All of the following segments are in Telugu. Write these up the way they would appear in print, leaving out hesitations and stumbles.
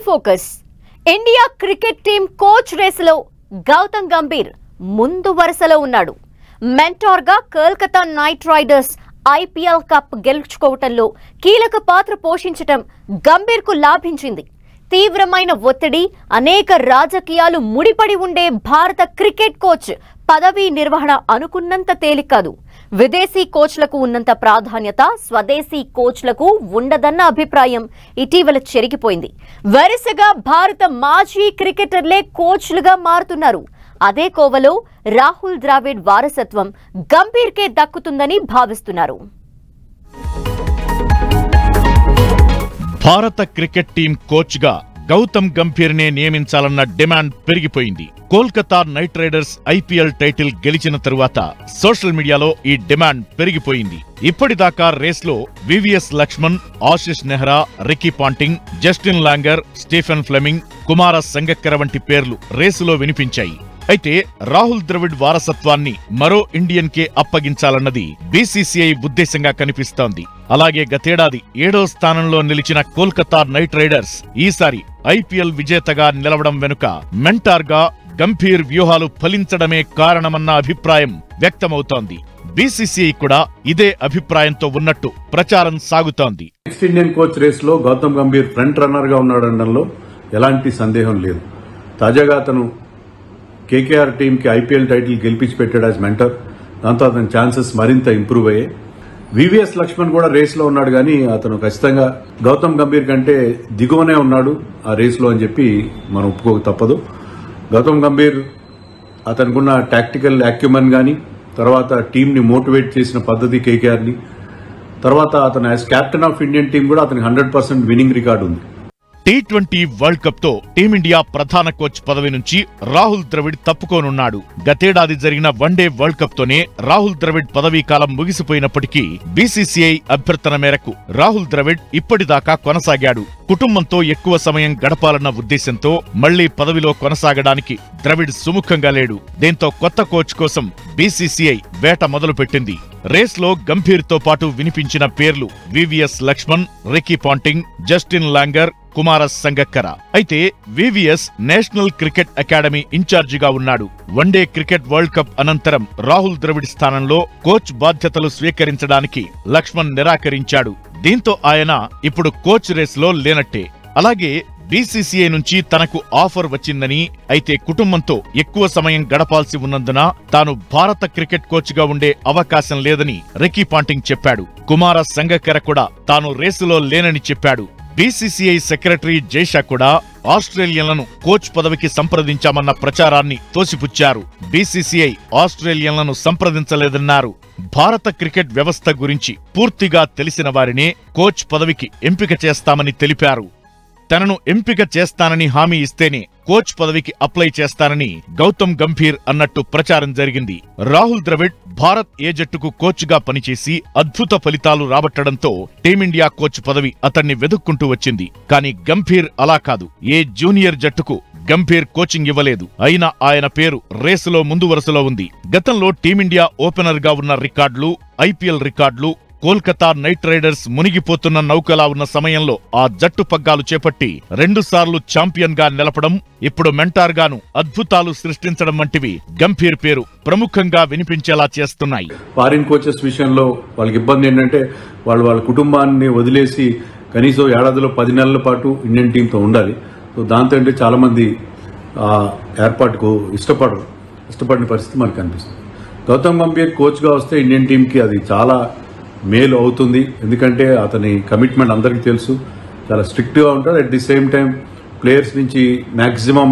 Focus India cricket team coach రేసులో గౌతమ్ గంభీర్ ముందు వరుసలో ఉన్నాడు. మెంటార్ గా Kolkata knight riders IPL cup గెలుచుకోవటంలో కీలక పాత్ర పోషించటం గంభీర్ కు లాభించింది. తీవ్రమైన ఒత్తిడి, అనేక రాజకీయాలు ముడిపడి ఉండే భారత క్రికెట్ కోచ్ పదవీ నిర్వహణ అనుకున్నంత తేలిక కాదు. విదేశీ కోచ్లకు ఉన్నంత ప్రాధాన్యత స్వదేశీ కోచ్లకు ఉండదన్న అభిప్రాయం ఇటీవల చెరిగిపోయింది. వరుసగా భారత మాజీ క్రికెటర్లే కోచ్లుగా మారుతున్నారు. అదే కోవలో రాహుల్ ద్రావిడ్ వారసత్వం గంభీర్కే దక్కుతుందని భావిస్తున్నారు. భారత క్రికెట్ టీం కోచ్ గా గౌతమ్ గంభీర్ నే నియమించాలన్న డిమాండ్ పెరిగిపోయింది. Kolkata knight riders IPL title గెలిచిన తరువాత సోషల్ మీడియాలో ఈ డిమాండ్ పెరిగిపోయింది. ఇప్పటిదాకా రేస్లో VVS Laxman, Ashish Nehra, Ricky Ponting, Justin Langer, Stephen Fleming, Kumar Sangakkara వంటి పేర్లు రేసులో వినిపించాయి. అయితే రాహుల్ ద్రవిడ్ వారసత్వాన్ని మరో ఇండియన్ కే అప్పగించాలన్నది బీసీసీఐ ఉద్దేశంగా కనిపిస్తోంది. అలాగే గతేడాది 7వ స్థానంలో నిలిచిన కోల్కతా నైట్ రైడర్స్ ఈసారి ఐపీఎల్ విజేతగా నిలవడం వెనుక మెంటార్ గా గంభీర్ వ్యూహాలు ఫలించడమే కారణమన్న అభిప్రాయం వ్యక్తమవుతోంది. బీసీసీఐ కూడా ఇదే అభిప్రాయంతో ఉన్నట్టు ప్రచారం సాగుతోంది. నెక్స్ట్ ఇండియన్ కోచ్ రేస్ లో గౌతమ్ గంభీర్ ఫ్రంట్ రన్నర్ గా ఉన్నాడనడంలో ఎలాంటి సందేహం లేదు. తాజాగా అతను కేకేఆర్ టీమ్ కి ఐపీఎల్ టైటిల్ గెలిపించి పెట్టాడు యాజ్ మెంటర్. దాంతో అతని ఛాన్సెస్ మరింత ఇంప్రూవ్ అయ్యాయి. వివిఎస్ లక్ష్మణ్ కూడా రేస్ లో ఉన్నాడు, కానీ అతను ఖచ్చితంగా గౌతమ్ గంభీర్ కంటే దిగువనే ఉన్నాడు ఆ రేస్ లో అని చెప్పి మనం ఒప్పుకోక తప్పదు. గౌతమ్ గంభీర్ అతనుకున్న టాక్టికల్ యాక్యుమన్ గానీ, తర్వాత టీమ్ ని మోటివేట్ చేసిన పద్ధతి కేకేఆర్ ని, తర్వాత అతను as captain of Indian team కూడా అతనికి 100% విన్నింగ్ రికార్డు ఉంది. టీ20 వరల్డ్ కప్ తో టీమిండియా ప్రధాన కోచ్ పదవి నుంచి రాహుల్ ద్రవిడ్ తప్పుకోనున్నాడు. గతేడాది జరిగిన వన్డే వరల్డ్ కప్ తోనే రాహుల్ ద్రవిడ్ పదవీ కాలం ముగిసిపోయినప్పటికీ బీసీసీఐ అభ్యర్థన మేరకు రాహుల్ ద్రవిడ్ ఇప్పటిదాకా కొనసాగాడు. కుటుంబంతో ఎక్కువ సమయం గడపాలన్న ఉద్దేశంతో మళ్లీ పదవిలో కొనసాగడానికి ద్రవిడ్ సుముఖంగా లేడు. దీంతో కొత్త కోచ్ కోసం బీసీసీఐ వేట మొదలుపెట్టింది. రేస్లో గంభీర్ తో పాటు వినిపించిన పేర్లు VVS Laxman, Ricky Ponting, Justin Langer, Kumar Sangakkara. అయితే వివిఎస్ నేషనల్ క్రికెట్ అకాడమీ ఇన్ఛార్జిగా ఉన్నాడు. వన్డే క్రికెట్ వరల్డ్ కప్ అనంతరం రాహుల్ ద్రవిడ్ స్థానంలో కోచ్ బాధ్యతలు స్వీకరించడానికి లక్ష్మణ్ నిరాకరించాడు. దీంతో ఆయన ఇప్పుడు కోచ్ రేస్లో లేనట్టే. అలాగే బీసీసీఐ నుంచి తనకు ఆఫర్ వచ్చిందని, అయితే కుటుంబంతో ఎక్కువ సమయం గడపాల్సి ఉన్నందున తాను భారత క్రికెట్ కోచ్ గా ఉండే అవకాశం లేదని రికీ పాంటింగ్ చెప్పాడు. కుమార సంగక్కర కూడా తాను రేసులో లేనని చెప్పాడు. బీసీసీఐ సెక్రటరీ జైషా కూడా ఆస్ట్రేలియన్లను కోచ్ పదవికి సంప్రదించామన్న ప్రచారాన్ని తోసిపుచ్చారు. బీసీసీఐ ఆస్ట్రేలియన్లను సంప్రదించలేదన్నారు. భారత క్రికెట్ వ్యవస్థ గురించి పూర్తిగా తెలిసిన వారినే కోచ్ పదవికి ఎంపిక చేస్తామని తెలిపారు. తనను ఎంపిక చేస్తానని హామీ ఇస్తేనే కోచ్ పదవికి అప్లై చేస్తానని గౌతమ్ గంభీర్ అన్నట్టు ప్రచారం జరిగింది. రాహుల్ ద్రవిడ్ భారత్ ఏ జట్టుకు కోచ్ గా పనిచేసి అద్భుత ఫలితాలు రాబట్టడంతో టీమిండియా కోచ్ పదవి అతన్ని వెతుక్కుంటూ వచ్చింది. కానీ గంభీర్ అలా కాదు. ఏ జూనియర్ జట్టుకు గంభీర్ కోచింగ్ ఇవ్వలేదు. అయినా ఆయన పేరు రేసులో ముందు వరుసలో ఉంది. గతంలో టీమిండియా ఓపెనర్ గా ఉన్న రికార్డులు, ఐపీఎల్ రికార్డులు, కోల్కతా నైట్ రైడర్స్ మునిగిపోతున్న నౌకలా ఉన్న సమయంలో ఆ జట్టు పగ్గాలు చేపట్టి 2 సార్లు ఛాంపియన్ గా నిలపడం, ఇప్పుడు మెంటార్ గాను అద్భుతాలు సృష్టించడం వంటివి గంభీర్ పేరు ప్రముఖంగా వినిపించేలా చేస్తున్నాయి. ఫారిన్ కోచెస్ విషయంలో వాళ్ళకి ఇబ్బంది ఏంటంటే వాళ్ళ కుటుంబాన్ని వదిలేసి కనీసం ఏడాదిలో 10 నెలల పాటు ఇండియన్ టీంతో ఉండాలి. సో దాంతో అంటే చాలా మంది ఏర్పాటుకు ఇష్టపడిన పరిస్థితి మనకు కనిపిస్తుంది. గౌతమ్ గంభీర్ కోచ్ గా వస్తే ఇండియన్ టీంకి అది చాలా మేలు అవుతుంది. ఎందుకంటే అతని కమిట్మెంట్ అందరికీ తెలుసు, చాలా స్ట్రిక్ట్ గా ఉంటాడు. At the same time players నుంచి మాక్సిమం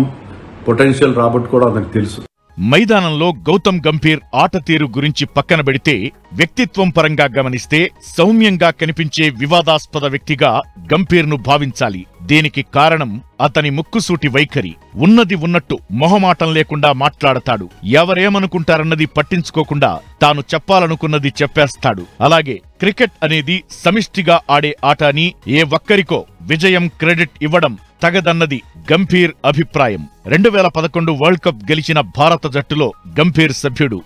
పొటెన్షియల్ రాబట్టుకోవడం అతనికి తెలుసు. మైదానంలో గౌతమ్ గంభీర్ ఆట తీరు గురించి పక్కన పెడితే వ్యక్తిత్వం పరంగా గమనిస్తే సౌమ్యంగా కనిపించే వివాదాస్పద వ్యక్తిగా గంభీర్ను భావించాలి. దీనికి కారణం అతని ముక్కుసూటి వైఖరి. ఉన్నది ఉన్నట్టు మొహమాటం లేకుండా మాట్లాడతాడు. ఎవరేమనుకుంటారన్నది పట్టించుకోకుండా తాను చెప్పాలనుకున్నది చెప్పేస్తాడు. అలాగే క్రికెట్ అనేది సమిష్టిగా ఆడే ఆట అని, ఏ ఒక్కరికో విజయం క్రెడిట్ ఇవ్వడం తగదన్నది గంభీర్ అభిప్రాయం. 2011 వరల్డ్ కప్ గెలిచిన భారత జట్టులో గంభీర్ సభ్యుడు.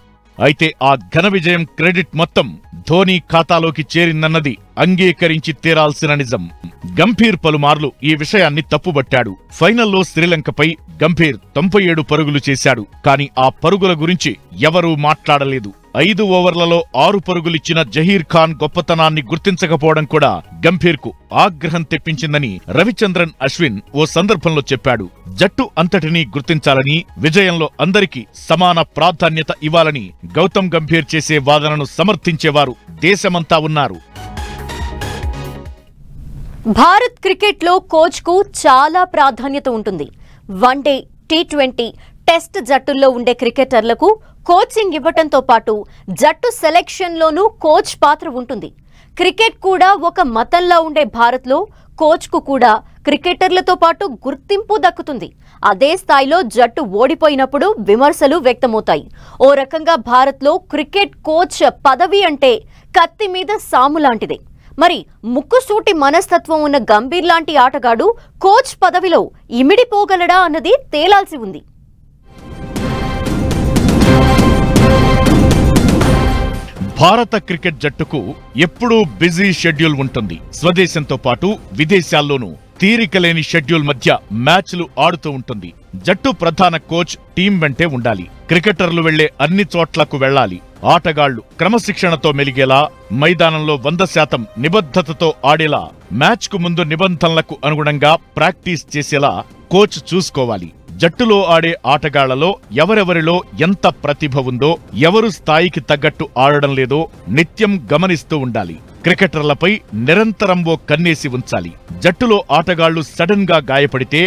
అయితే ఆ ఘన విజయం క్రెడిట్ మొత్తం ధోనీ ఖాతాలోకి చేరిందన్నది అంగీకరించి తీరాల్సిన నిజం. గంభీర్ పలుమార్లు ఈ విషయాన్ని తప్పుబట్టాడు. ఫైనల్లో శ్రీలంకపై గంభీర్ 97 పరుగులు చేశాడు. కానీ ఆ పరుగుల గురించి ఎవరూ మాట్లాడలేదు. 5 ఓవర్లలో 6 పరుగులిచ్చిన జహీర్ ఖాన్ గొప్పతనాన్ని గుర్తించకపోవడం కూడా గంభీర్కు ఆగ్రహం తెప్పించిందని రవిచంద్రన్ అశ్విన్ ఓ సందర్భంలో చెప్పాడు. జట్టు అంతటినీ గుర్తించాలని, విజయంలో అందరికీ సమాన ప్రాధాన్యత ఇవ్వాలని గౌతమ్ గంభీర్ చేసే వాదనను సమర్థించేవారు దేశమంతా ఉన్నారు. భారత్ క్రికెట్లో కోచ్కు చాలా ప్రాధాన్యత ఉంటుంది. వన్డే, టీ20, టెస్ట్ జట్టుల్లో ఉండే క్రికెటర్లకు కోచింగ్ ఇవ్వటంతో పాటు జట్టు సెలెక్షన్లోనూ కోచ్ పాత్ర ఉంటుంది. క్రికెట్ కూడా ఒక మతంలా ఉండే భారత్లో కోచ్కు కూడా క్రికెటర్లతో పాటు గుర్తింపు దక్కుతుంది. అదే స్థాయిలో జట్టు ఓడిపోయినప్పుడు విమర్శలు వ్యక్తమవుతాయి. ఓ రకంగా భారత్లో క్రికెట్ కోచ్ పదవి అంటే కత్తి మీద సాము లాంటిదే. మరి ముక్కుసూటి మనస్తత్వం ఉన్న గంభీర్ లాంటి ఆటగాడు కోచ్ పదవిలో ఇమిడిపోగలడా అన్నది తేలాల్సి ఉంది. భారత క్రికెట్ జట్టుకు ఎప్పుడూ బిజీ షెడ్యూల్ ఉంటుంది. స్వదేశంతో పాటు విదేశాల్లోనూ తీరికలేని షెడ్యూల్ మధ్య మ్యాచ్లు ఆడుతూ ఉంటుంది. జట్టు ప్రధాన కోచ్ టీం వెంటే ఉండాలి. క్రికెటర్లు వెళ్లే అన్ని చోట్లకు వెళ్లాలి. ఆటగాళ్లు క్రమశిక్షణతో మెలిగేలా, మైదానంలో 100% నిబద్ధతతో ఆడేలా, మ్యాచ్కు ముందు నిబంధనలకు అనుగుణంగా ప్రాక్టీస్ చేసేలా కోచ్ చూసుకోవాలి. జట్టులో ఆడే ఆటగాళ్లలో ఎవరెవరిలో ఎంత ప్రతిభ ఉందో, ఎవరు స్థాయికి తగ్గట్టు ఆడడం లేదో నిత్యం గమనిస్తూ ఉండాలి. క్రికెటర్లపై నిరంతరం ఓ కన్నేసి ఉంచాలి. జట్టులో ఆటగాళ్లు సడన్ గా గాయపడితే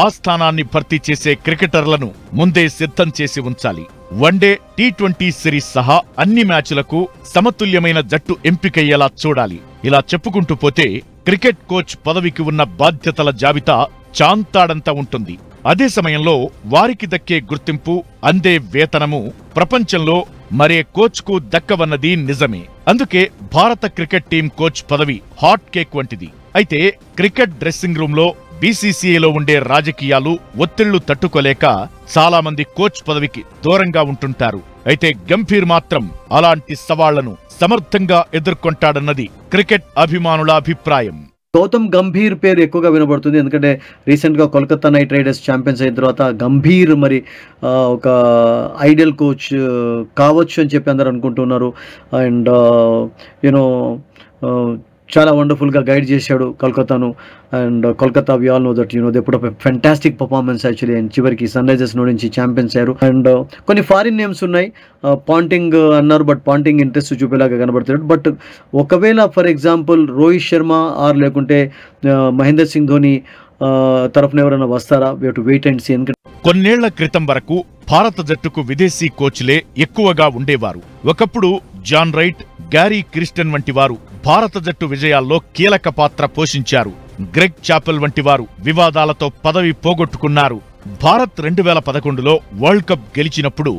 ఆ స్థానాన్ని భర్తీ చేసే క్రికెటర్లను ముందే సిద్ధం చేసి ఉంచాలి. వన్డే, టీ20 సిరీస్ సహా అన్ని మ్యాచ్లకు సమతుల్యమైన జట్టు ఎంపికయ్యేలా చూడాలి. ఇలా చెప్పుకుంటూ పోతే క్రికెట్ కోచ్ పదవికి ఉన్న బాధ్యతల జాబితా చాంతాడంత ఉంటుంది. అదే సమయంలో వారికి దక్కే గుర్తింపు, అందే వేతనము ప్రపంచంలో మరే కోచ్కు దక్కవన్నది నిజమే. అందుకే భారత క్రికెట్ టీం కోచ్ పదవి హాట్ కేక్ వంటిది. అయితే క్రికెట్ డ్రెస్సింగ్ రూంలో బీసీసీఐలో ఉండే రాజకీయాలు, ఒత్తిళ్లు తట్టుకోలేక చాలా మంది కోచ్ పదవికి దూరంగా ఉంటుంటారు. అయితే గంభీర్ మాత్రం అలాంటి సవాళ్లను సమర్థంగా ఎదుర్కొంటాడన్నది క్రికెట్ అభిమానుల అభిప్రాయం. గౌతమ్ గంభీర్ పేరు ఎక్కువగా వినబడుతుంది. ఎందుకంటే రీసెంట్గా కోల్కతా నైట్ రైడర్స్ ఛాంపియన్స్ అయిన తర్వాత గంభీర్ మరి ఒక ఐడియల్ కోచ్ కావచ్చు అని చెప్పి అందరూ అనుకుంటున్నారు. అండ్ యూనో చాలా వండర్ఫుల్గా గైడ్ చేశాడు కోల్కతాను. And Kolkata we all know that they put up fantastic performance actually. And చివరికి సన్ రైజర్స్ నుంచి ఛాంపియన్స్ అయ్యారు. అండ్ కొన్ని ఫారిన్ నేమ్స్ ఉన్నాయి. పాంటింగ్ అన్నారు, బట్ పాంటింగ్ ఇంట్రెస్ట్ చూపేలాగా కనబడుతున్నాడు. బట్ ఒకవేళ for example Rohit Sharma or లేకుంటే మహేందర్ సింగ్ ధోని తరఫున ఎవరైనా వస్తారా? We have to wait and see. కొన్నేళ్ల క్రితం వరకు భారత జట్టుకు విదేశీ కోచ్లే ఎక్కువగా ఉండేవారు. ఒకప్పుడు జాన్ రైట్, గ్యారీ క్రిస్టన్ వంటి వారు భారత జట్టు విజయాల్లో కీలక పాత్ర పోషించారు. గ్రెగ్ చాపెల్ వంటి వారు వివాదాలతో పదవి పోగొట్టుకున్నారు. భారత్ 2011లో వరల్డ్ కప్ గెలిచినప్పుడు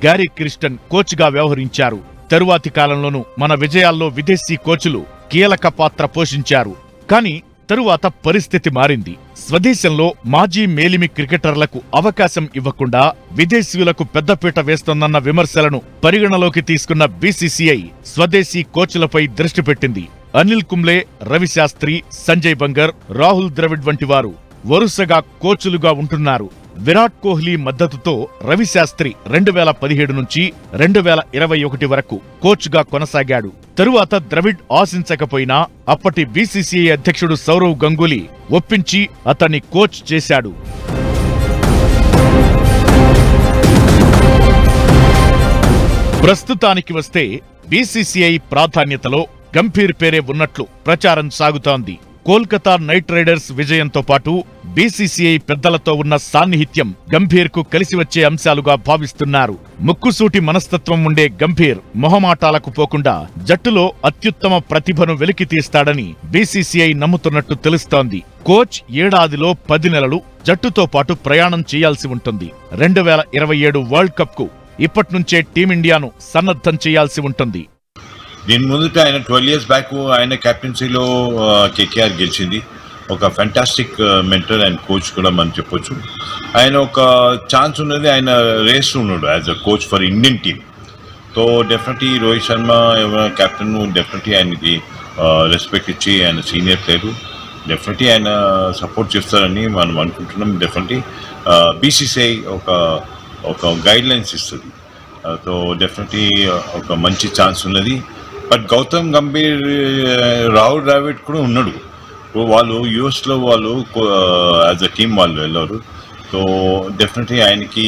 గ్యారీ క్రిస్టన్ కోచ్గా వ్యవహరించారు. తరువాతి కాలంలోనూ మన విజయాల్లో విదేశీ కోచ్లు కీలక పాత్ర పోషించారు. కానీ తరువాత పరిస్థితి మారింది. స్వదేశంలో మాజీ మేలిమి క్రికెటర్లకు అవకాశం ఇవ్వకుండా విదేశీయులకు పెద్దపీట వేస్తోందన్న విమర్శలను పరిగణలోకి తీసుకున్న బీసీసీఐ స్వదేశీ కోచ్లపై దృష్టి పెట్టింది. అనిల్ కుంబ్లే, రవిశాస్త్రి, సంజయ్ బంగర్, రాహుల్ ద్రవిడ్ వంటి వారు వరుసగా కోచ్లుగా ఉంటున్నారు. విరాట్ కోహ్లీ మద్దతుతో రవిశాస్త్రి 2017 నుంచి 2021 వరకు కోచ్గా కొనసాగాడు. తరువాత ద్రవిడ్ ఆశించకపోయినా అప్పటి బీసీసీఐ అధ్యక్షుడు సౌరవ్ గంగూలీ ఒప్పించి అతన్ని కోచ్ చేశాడు. ప్రస్తుతానికి వస్తే బీసీసీఐ ప్రాధాన్యతలో గంభీర్ పేరే ఉన్నట్లు ప్రచారం సాగుతోంది. కోల్కతా నైట్ రైడర్స్ విజయంతో పాటు బీసీసీఐ పెద్దలతో ఉన్న సాన్నిహిత్యం గంభీర్కు కలిసి వచ్చే అంశాలుగా భావిస్తున్నారు. ముక్కుసూటి మనస్తత్వం ఉండే గంభీర్ మొహమాటాలకు పోకుండా జట్టులో అత్యుత్తమ ప్రతిభను వెలికితీస్తాడని బీసీసీఐ నమ్ముతున్నట్టు తెలుస్తోంది. కోచ్ ఏడాదిలో 10 నెలలు జట్టుతో పాటు ప్రయాణం చేయాల్సి ఉంటుంది. 2027 వరల్డ్ కప్ కు ఇప్పట్నుంచే టీమిండియాను సన్నద్ధం చేయాల్సి ఉంటుంది. దీని ముందుట ఆయన 12 years బ్యాక్ ఆయన కెప్టెన్సీలో కేకేఆర్ గెలిచింది. ఒక ఫ్యాంటాస్టిక్ మెంటర్ అండ్ కోచ్ కూడా మనం చెప్పొచ్చు. ఆయన ఒక ఛాన్స్ ఉన్నది, ఆయన రేస్ ఉన్నాడు as a coach for Indian team. So definitely Rohit Sharma captain definitely ఆయనకి రెస్పెక్ట్ ఇచ్చి ఆయన సీనియర్ ప్లేయరు, డెఫినెట్లీ ఆయన సపోర్ట్ చేస్తారని మనం అనుకుంటున్నాం. డెఫినెట్లీ బీసీసీఐ ఒక గైడ్ లైన్స్ ఇస్తుంది. సో డెఫినెట్లీ ఒక మంచి ఛాన్స్ ఉన్నది. బట్ గౌతమ్ గంభీర్, రాహుల్ ద్రావిడ్ కూడా ఉన్నాడు. వాళ్ళు యూఎస్లో వాళ్ళు యాజ్ అ టీమ్ వాళ్ళు వెళ్ళారు. సో డెఫినెట్లీ ఆయనకి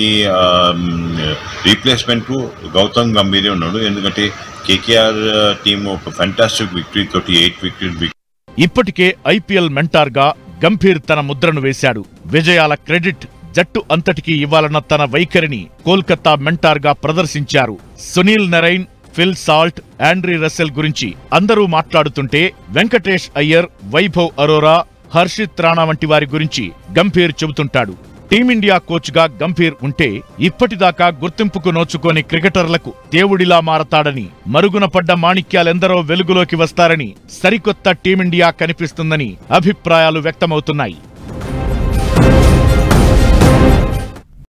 రీప్లేస్మెంట్ గౌతమ్ గంభీరే ఉన్నాడు. ఎందుకంటే కేకేఆర్ టీమ్ ఒక ఫ్యాంటాస్టిక్ విక్టరీ తోటి 8 వికెట్. ఇప్పటికే ఐపీఎల్ మెంటార్గా గంభీర్ తన ముద్రను వేశాడు. విజయాల క్రెడిట్ జట్టు అంతటికీ ఇవ్వాలన్న తన వైఖరిని కోల్కతా మెంటార్గా ప్రదర్శించారు. Sunil Narine, Phil Salt, Andrei Russell గురించి అందరూ మాట్లాడుతుంటే వెంకటేష్ అయ్యర్, వైభవ్ అరోరా, హర్షిత్ రాణా వంటి వారి గురించి గంభీర్ చెబుతుంటాడు. టీమిండియా కోచ్గా గంభీర్ ఉంటే ఇప్పటిదాకా గుర్తింపుకు నోచుకోని క్రికెటర్లకు దేవుడిలా మారతాడని, మరుగున పడ్డ మాణిక్యాలెందరో వెలుగులోకి వస్తారని, సరికొత్త టీమిండియా కనిపిస్తుందని అభిప్రాయాలు వ్యక్తమవుతున్నాయి.